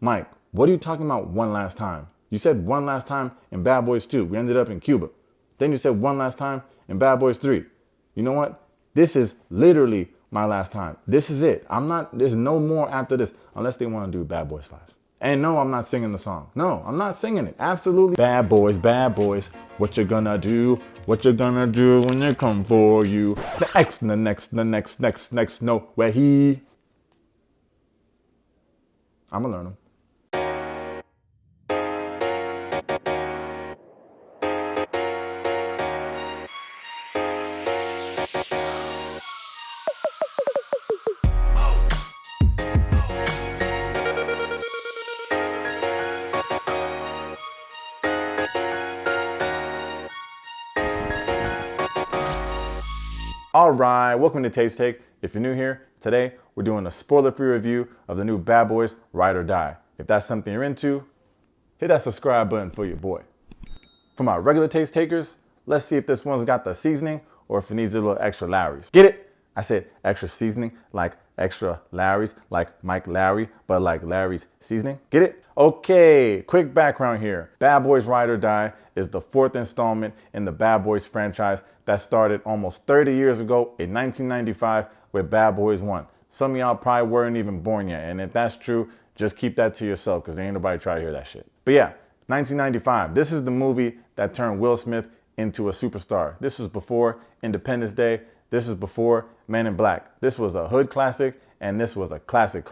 Mike, what are you talking about one last time? You said one last time in Bad Boys 2. We ended up in Cuba. Then you said one last time in Bad Boys 3. You know what? This is literally my last time. This is it. There's no more after this unless they want to do Bad Boys 5. And no, I'm not singing the song. No, I'm not singing it. Absolutely. Bad boys, what you gonna do? What you gonna do when they come for you? The X, the next, no, where he. I'ma learn them. All right, welcome to Taste Take. If you're new here, today we're doing a spoiler-free review of the new Bad Boys Ride or Die. If that's something you're into, hit that subscribe button for your boy. For my regular taste takers, let's see if this one's got the seasoning or if it needs a little extra Larry's. Get it? I said extra seasoning, like extra Larry's, like Mike Larry, but like Larry's seasoning. Get it? Okay, quick background here. Bad Boys Ride or Die is the fourth installment in the Bad Boys franchise that started almost 30 years ago in 1995 with Bad Boys 1. Some of y'all probably weren't even born yet, and if that's true, just keep that to yourself because ain't nobody try to hear that shit. But yeah, 1995. This is the movie that turned Will Smith into a superstar. This was before Independence Day. This is before Men in Black. This was a hood classic, and this was a classic.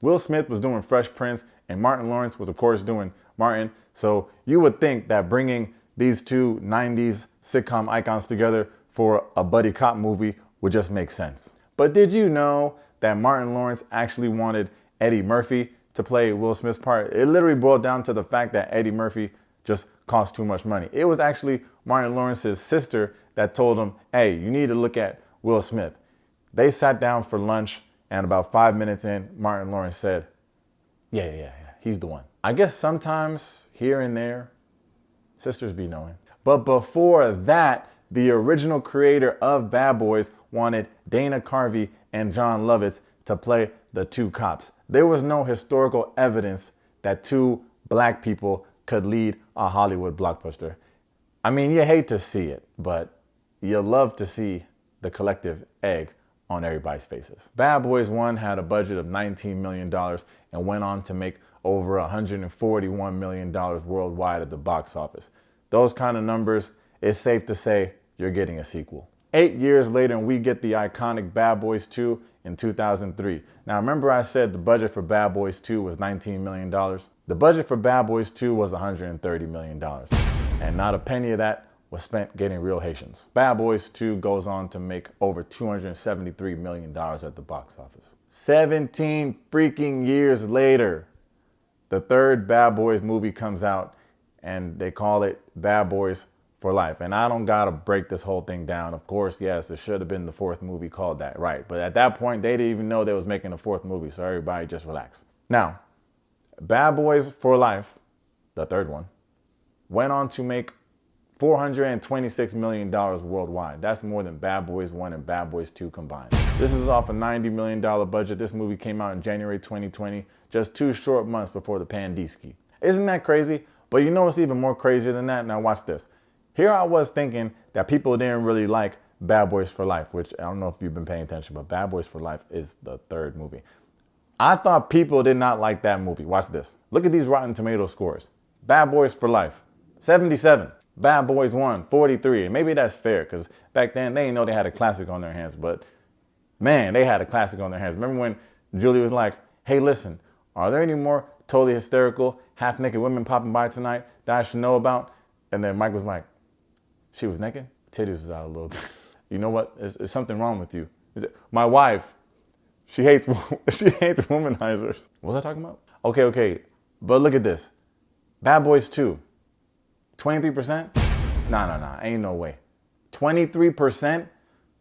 Will Smith was doing Fresh Prince, and Martin Lawrence was, of course, doing Martin. So you would think that bringing these two 90s sitcom icons together for a buddy cop movie would just make sense. But did you know that Martin Lawrence actually wanted Eddie Murphy to play Will Smith's part? It literally boiled down to the fact that Eddie Murphy just cost too much money. It was actually Martin Lawrence's sister that told him, hey, you need to look at Will Smith. They sat down for lunch, and about 5 minutes in, Martin Lawrence said, yeah, he's the one. I guess sometimes here and there, sisters be knowing. But before that, the original creator of Bad Boys wanted Dana Carvey and Jon Lovitz to play the two cops. There was no historical evidence that two black people could lead a Hollywood blockbuster. I mean, you hate to see it, but you love to see the collective egg on everybody's faces. Bad Boys 1 had a budget of $19 million and went on to make over $141 million worldwide at the box office. Those kind of numbers, it's safe to say you're getting a sequel. 8 years later, and we get the iconic Bad Boys 2 in 2003. Now, remember I said the budget for Bad Boys 2 was $19 million? The budget for Bad Boys 2 was $130 million. And not a penny of that was spent getting real Haitians. Bad Boys 2 goes on to make over $273 million at the box office. 17 freaking years later, the third Bad Boys movie comes out, and they call it Bad Boys for Life. And I don't gotta break this whole thing down. Of course, yes, it should have been the fourth movie called that, right? But at that point, they didn't even know they was making a fourth movie, so everybody just relax. Now, Bad Boys for Life, the third one, went on to make $426 million worldwide. That's more than Bad Boys 1 and Bad Boys 2 combined. This is off a $90 million budget. This movie came out in January 2020, just 2 short months before the Pandeski. Isn't that crazy? But you know what's even more crazier than that? Now watch this. Here I was thinking that people didn't really like Bad Boys for Life, which I don't know if you've been paying attention, but Bad Boys for Life is the third movie. I thought people did not like that movie. Watch this. Look at these Rotten Tomato scores. Bad Boys for Life, 77. Bad Boys 1, 43. And maybe that's fair, because back then they didn't know they had a classic on their hands, but man, they had a classic on their hands. Remember when Julie was like, hey, listen, are there any more totally hysterical, half-naked women popping by tonight that I should know about? And then Mike was like, she was naked? Titties was out a little bit. You know what? There's something wrong with you. My wife, she hates womanizers. What was I talking about? Okay. But look at this. Bad Boys 2, 23%? Nah, ain't no way. 23%?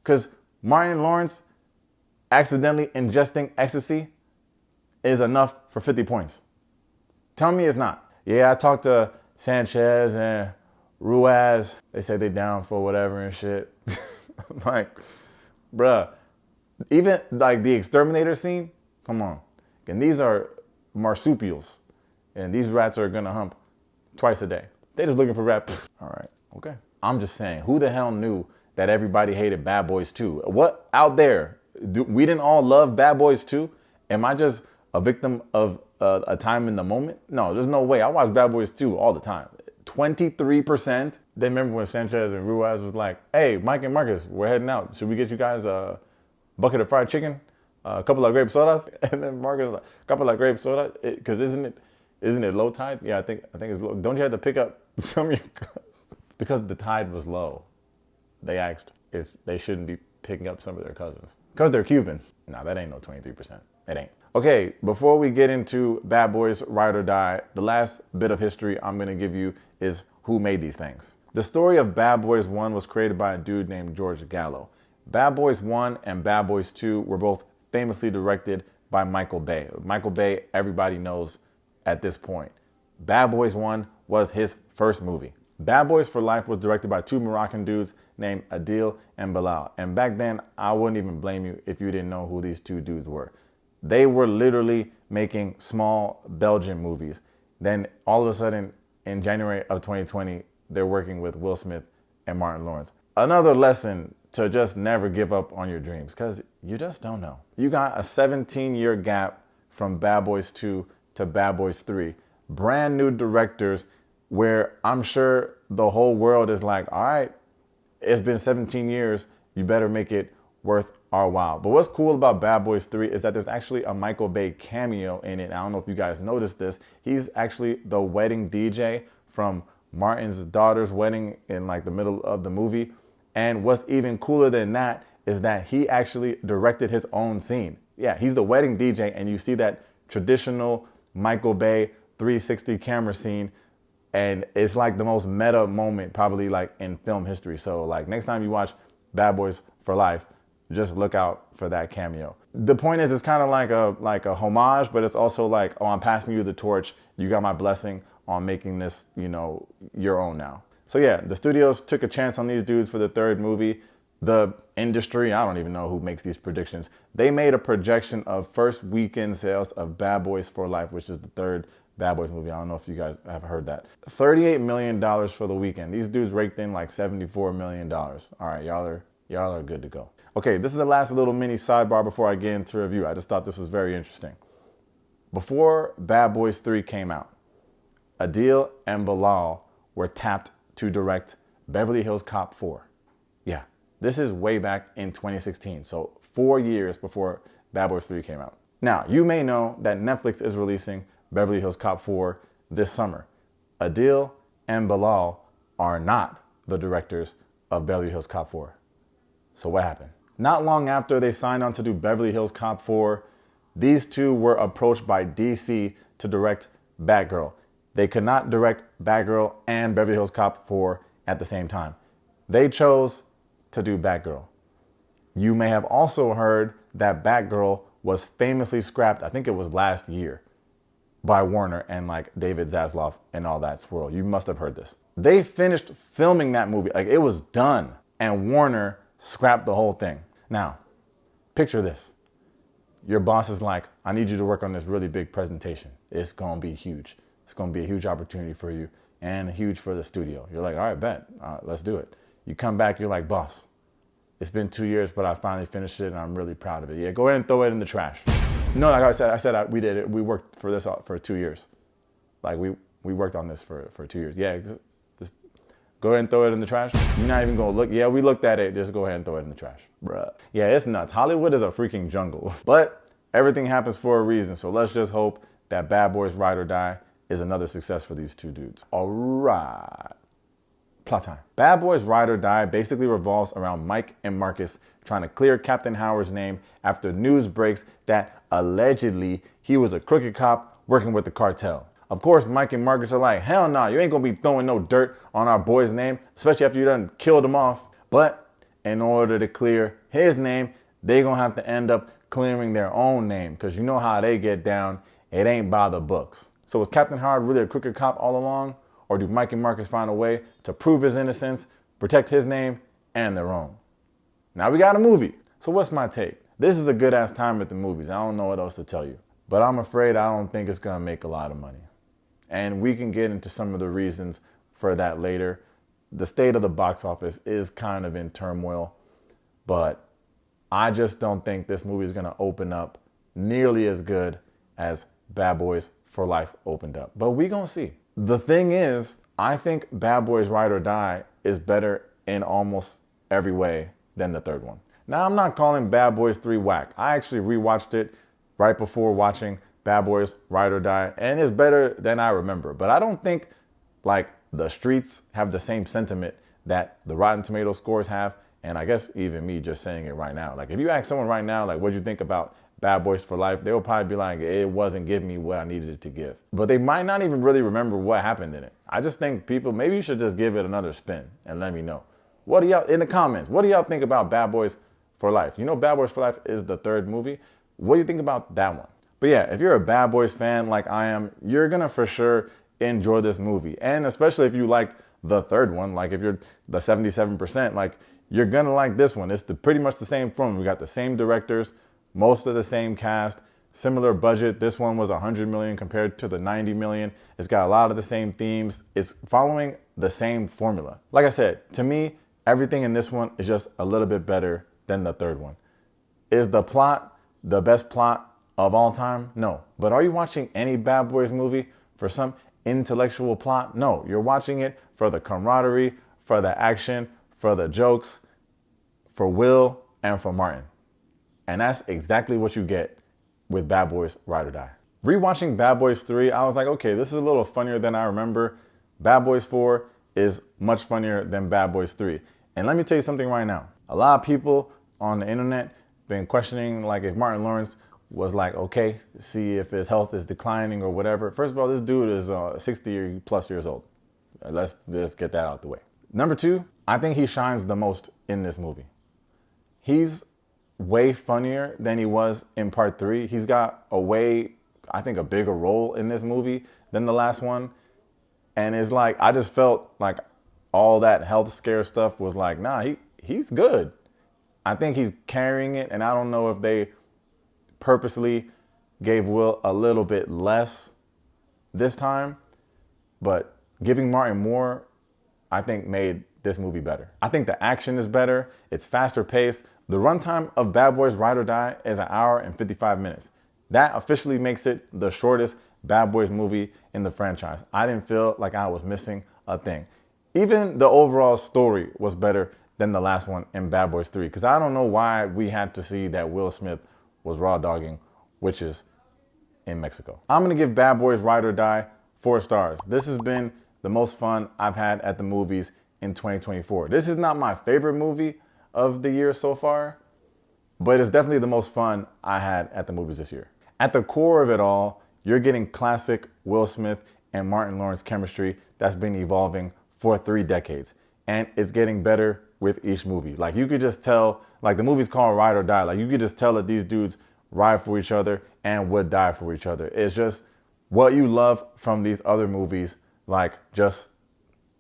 Because Martin Lawrence accidentally ingesting ecstasy is enough for 50 points. Tell me it's not. Yeah, I talked to Sanchez and Ruiz. They said they down for whatever and shit. Like, bruh, even like the exterminator scene, come on. And these are marsupials. And these rats are gonna hump twice a day. They just looking for rat poop. All right, okay. I'm just saying, who the hell knew that everybody hated Bad Boys 2? What out there? We didn't all love Bad Boys 2? Am I just a victim of a time in the moment? No, there's no way. I watch Bad Boys 2 all the time. 23%. They remember when Sanchez and Ruiz was like, hey, Mike and Marcus, we're heading out. Should we get you guys a bucket of fried chicken? A couple of grape sodas? And then Marcus was like, a couple of grape sodas? Because isn't it low tide? Yeah, I think it's low. Don't you have to pick up some of your cousins? Because the tide was low. They asked if they shouldn't be picking up some of their cousins. Because they're Cuban. Nah, that ain't no 23%. It ain't. Okay, before we get into Bad Boys Ride or Die, the last bit of history I'm gonna give you is who made these things. The story of Bad Boys 1 was created by a dude named George Gallo. Bad Boys 1 and Bad Boys 2 were both famously directed by Michael Bay. Michael Bay, everybody knows at this point. Bad Boys 1 was his first movie. Bad Boys for Life was directed by two Moroccan dudes named Adil and Bilal. And back then, I wouldn't even blame you if you didn't know who these two dudes were. They were literally making small Belgian movies. Then all of a sudden, in January of 2020, they're working with Will Smith and Martin Lawrence. Another lesson to just never give up on your dreams, because you just don't know. You got a 17-year gap from Bad Boys 2 to Bad Boys 3. Brand new directors where I'm sure the whole world is like, all right, it's been 17 years, you better make it worth our while. But what's cool about Bad Boys 3 is that there's actually a Michael Bay cameo in it. I don't know if you guys noticed this. He's actually the wedding DJ from Martin's daughter's wedding in like the middle of the movie. And what's even cooler than that is that he actually directed his own scene. Yeah, he's the wedding DJ, and you see that traditional Michael Bay 360 camera scene, and it's like the most meta moment probably like in film history. So like next time you watch Bad Boys for Life, just look out for that cameo. The point is, it's kind of like a homage, but it's also like, oh, I'm passing you the torch. You got my blessing on making this, your own now. So yeah, the studios took a chance on these dudes for the third movie. The industry, I don't even know who makes these predictions. They made a projection of first weekend sales of Bad Boys for Life, which is the third Bad Boys movie. I don't know if you guys have heard that. $38 million for the weekend. These dudes raked in like $74 million. All right, y'all are good to go. Okay, this is the last little mini sidebar before I get into review. I just thought this was very interesting. Before Bad Boys 3 came out, Adil and Bilal were tapped to direct Beverly Hills Cop 4. Yeah, this is way back in 2016, so 4 years before Bad Boys 3 came out. Now, you may know that Netflix is releasing Beverly Hills Cop 4 this summer. Adil and Bilal are not the directors of Beverly Hills Cop 4. So what happened? Not long after they signed on to do Beverly Hills Cop 4, these two were approached by DC to direct Batgirl. They could not direct Batgirl and Beverly Hills Cop 4 at the same time. They chose to do Batgirl. You may have also heard that Batgirl was famously scrapped, I think it was last year, by Warner and like David Zaslav and all that swirl. You must have heard this. They finished filming that movie, like it was done, and Warner scrapped the whole thing. Now, picture this. Your boss is like, I need you to work on this really big presentation. It's gonna be huge. It's gonna be a huge opportunity for you and huge for the studio. You're like, all right, bet, let's do it. You come back, you're like, boss, it's been 2 years, but I finally finished it and I'm really proud of it. Yeah, go ahead and throw it in the trash. No, like I said, we did it. We worked for this for 2 years. Like we worked on this for 2 years. Yeah, just go ahead and throw it in the trash. You're not even gonna look. Yeah, we looked at it. Just go ahead and throw it in the trash, bruh. Yeah, it's nuts. Hollywood is a freaking jungle. But everything happens for a reason. So let's just hope that Bad Boys Ride or Die is another success for these two dudes. All right. Plot time. Bad Boys Ride or Die basically revolves around Mike and Marcus trying to clear Captain Howard's name after news breaks that allegedly he was a crooked cop working with the cartel. Of course, Mike and Marcus are like, hell no, you ain't gonna be throwing no dirt on our boy's name, especially after you done killed him off. But in order to clear his name, they gonna have to end up clearing their own name, because you know how they get down, it ain't by the books. So was Captain Howard really a crooked cop all along? Or do Mike and Marcus find a way to prove his innocence, protect his name and their own? Now we got a movie. So what's my take? This is a good ass time at the movies. I don't know what else to tell you. But I'm afraid I don't think it's gonna make a lot of money. And we can get into some of the reasons for that later. The state of the box office is kind of in turmoil, but I just don't think this movie is going to open up nearly as good as Bad Boys for Life opened up. But we gonna see. The thing is, I think Bad Boys Ride or Die is better in almost every way than the third one. Now, I'm not calling Bad Boys 3 whack. I actually rewatched it right before watching Bad Boys Ride or Die, and it's better than I remember. But I don't think like the streets have the same sentiment that the Rotten Tomatoes scores have, and I guess even me just saying it right now. Like if you ask someone right now, like what'd you think about Bad Boys for Life, they'll probably be like, it wasn't giving me what I needed it to give. But they might not even really remember what happened in it. I just think people, maybe you should just give it another spin and let me know. What do y'all, in the comments, what do y'all think about Bad Boys for Life? You know Bad Boys for Life is the third movie. What do you think about that one? But yeah, if you're a Bad Boys fan like I am, you're gonna for sure enjoy this movie. And especially if you liked the third one, like if you're the 77%, like you're gonna like this one. It's pretty much the same film. We got the same directors, most of the same cast, similar budget. This one was 100 million compared to the 90 million. It's got a lot of the same themes. It's following the same formula. Like I said, to me, everything in this one is just a little bit better than the third one. Is the plot the best plot of all time? No. But are you watching any Bad Boys movie for some intellectual plot? No. You're watching it for the camaraderie, for the action, for the jokes, for Will, and for Martin. And that's exactly what you get with Bad Boys Ride or Die. Rewatching Bad Boys 3, I was like, okay, this is a little funnier than I remember. Bad Boys 4 is much funnier than Bad Boys 3. And let me tell you something right now. A lot of people on the internet been questioning like if Martin Lawrence was like, okay, see if his health is declining or whatever. First of all, this dude is 60 plus years old. Let's just get that out the way. Number two, I think he shines the most in this movie. He's way funnier than he was in part 3. He's got I think a bigger role in this movie than the last one. And it's like, I just felt like all that health scare stuff was like, nah, he's good. I think he's carrying it, and I don't know if they purposely gave Will a little bit less this time, but giving Martin more, I think made this movie better. I think the action is better. It's faster paced. The runtime of Bad Boys Ride or Die is 1 hour and 55 minutes. That officially makes it the shortest Bad Boys movie in the franchise. I didn't feel like I was missing a thing. Even the overall story was better than the last one in Bad Boys 3, because I don't know why we had to see that Will Smith was raw dogging witches in Mexico. I'm gonna give Bad Boys Ride or Die 4 stars. This has been the most fun I've had at the movies in 2024. This is not my favorite movie of the year so far, but it's definitely the most fun I had at the movies this year. At the core of it all, you're getting classic Will Smith and Martin Lawrence chemistry that's been evolving for 3 decades. And it's getting better with each movie. Like you could just tell, like the movie's called Ride or Die. Like you could just tell that these dudes ride for each other and would die for each other. It's just what you love from these other movies, like just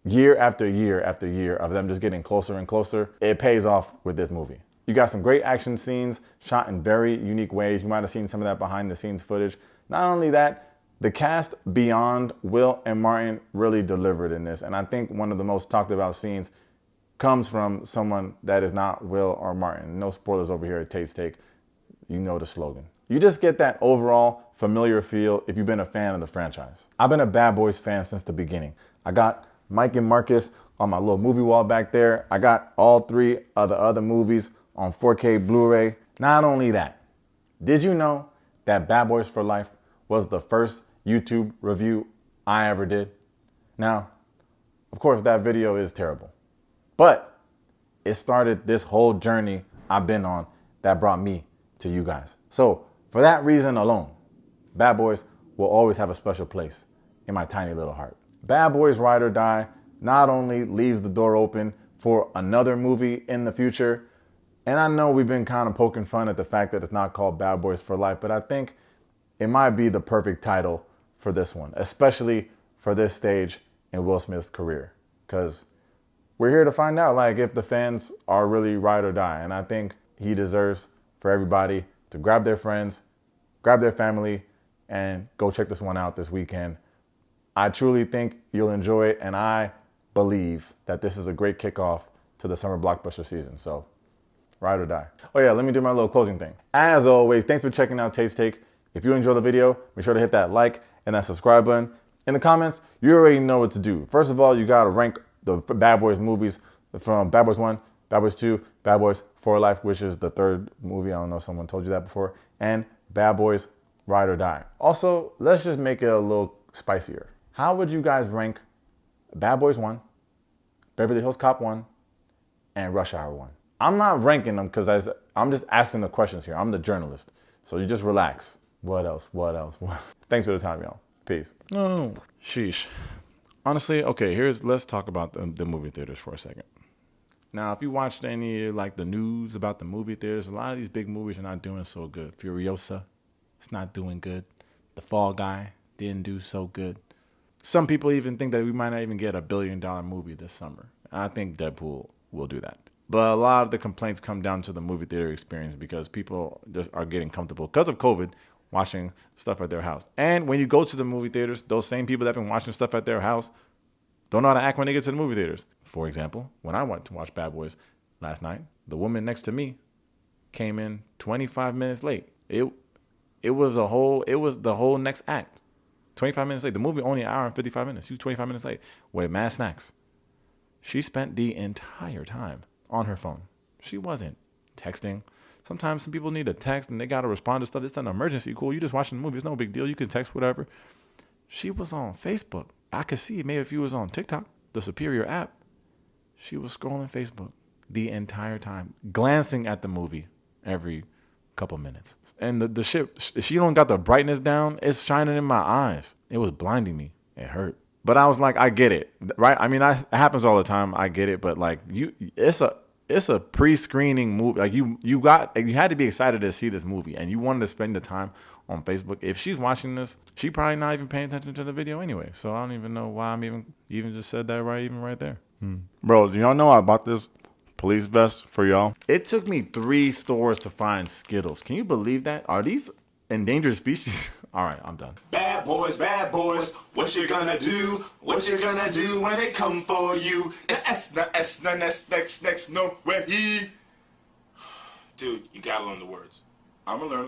year after year after year of them just getting closer and closer. It pays off with this movie. You got some great action scenes shot in very unique ways. You might have seen some of that behind the scenes footage. Not only that, the cast beyond Will and Martin really delivered in this. And I think one of the most talked about scenes comes from someone that is not Will or Martin. No spoilers over here at Taste Take. You know the slogan. You just get that overall familiar feel if you've been a fan of the franchise. I've been a Bad Boys fan since the beginning. I got Mike and Marcus on my little movie wall back there. I got all 3 of the other movies on 4K Blu-ray. Not only that, did you know that Bad Boys for Life was the first YouTube review I ever did? Now, of course, that video is terrible, but it started this whole journey I've been on that brought me to you guys. So for that reason alone, Bad Boys will always have a special place in my tiny little heart. Bad Boys Ride or Die not only leaves the door open for another movie in the future, and I know we've been kind of poking fun at the fact that it's not called Bad Boys for Life, but I think it might be the perfect title for this one, especially for this stage in Will Smith's career, because we're here to find out like if the fans are really ride or die. And I think he deserves for everybody to grab their friends, grab their family, and go check this one out this weekend I truly think you'll enjoy it, and I believe that this is a great kickoff to the summer blockbuster season. So, ride or die. Oh yeah, let me do my little closing thing. As always, thanks for checking out Taste Take. If you enjoyed the video, make sure to hit that like and that subscribe button. In the comments, you already know what to do. First of all, you gotta rank the Bad Boys movies from Bad Boys 1, Bad Boys 2, Bad Boys for Life, which is the third movie. I don't know if someone told you that before. And Bad Boys Ride or Die. Also, let's just make it a little spicier. How would you guys rank Bad Boys 1, Beverly Hills Cop 1, and Rush Hour 1? I'm not ranking them because I'm just asking the questions here. I'm the journalist. So you just relax. What else? Thanks for the time, y'all. Peace. Oh, sheesh. Honestly, okay, let's talk about the movie theaters for a second. Now, if you watched any like the news about the movie theaters, a lot of these big movies are not doing so good. Furiosa, it's not doing good. The Fall Guy didn't do so good. Some people even think that we might not even get $1 billion movie this summer. I think Deadpool will do that. But a lot of the complaints come down to the movie theater experience because people just are getting comfortable because of COVID watching stuff at their house. And when you go to the movie theaters, those same people that have been watching stuff at their house don't know how to act when they get to the movie theaters. For example, when I went to watch Bad Boys last night, the woman next to me came in 25 minutes late. It was the whole next act. 25 minutes late. The movie only an hour and 55 minutes. She was 25 minutes late with mad snacks. She spent the entire time on her phone. She wasn't texting. Sometimes some people need a text and they got to respond to stuff. It's an emergency. Cool. You just watching the movie. It's no big deal. You can text whatever. She was on Facebook. I could see maybe if you was on TikTok, the superior app, she was scrolling Facebook the entire time, glancing at the movie every couple minutes. And the shit, she don't got the brightness down. It's shining in my eyes. It was blinding me. It hurt. But I was like, I get it, right? I mean, it happens all the time. I get it. But like it's a pre-screening movie. Like you had to be excited to see this movie, and you wanted to spend the time on Facebook. If she's watching this, she probably not even paying attention to the video anyway. So I don't even know why I'm even just said that right there. Bro, do y'all know I bought this police vest for y'all? It took me 3 stores to find Skittles. Can you believe that? Are these endangered species? All right, I'm done. Bad boys, what you gonna do? What you gonna do when they come for you? Next, no way. Dude, you gotta learn the words. I'm gonna learn.